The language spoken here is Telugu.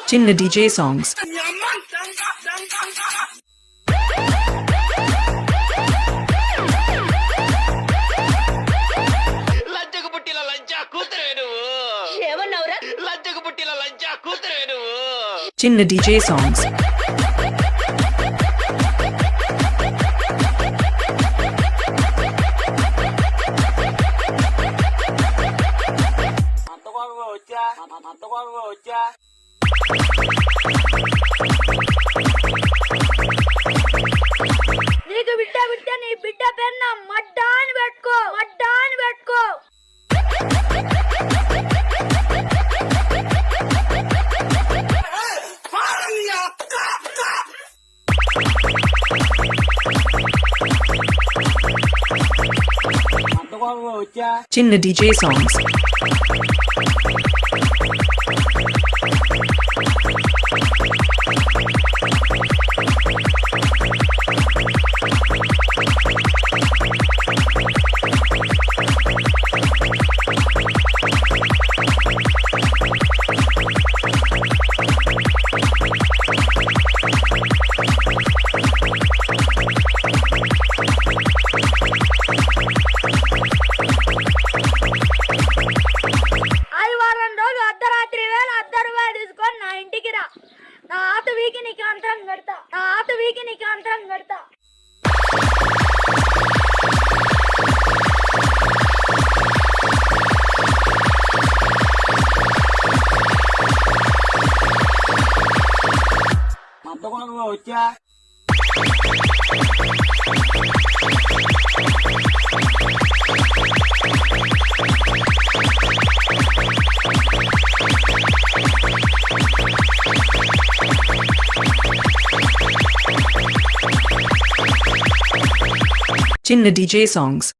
Chinna DJ songs. లంచకు పుట్టిన లంచా కూతురే నువ్వు ఏమన్నావురా? లంచకు పుట్టిన లంచా కూతురే నువ్వు Chinna DJ songs. వచ్చా నీకు బిడ్డ నీ బిడ్డ పేరు నా మడ్డ అని పెట్టుకో. Chinna DJ songs. ఆదివారం రోజు అర్ధరాత్రి వేళ ₹1,000 తీసుకొని నా ఇంటికి రా. నా ఆత వీకి నీకు అంతరం కడతా. వచ్చా Chinna DJ songs.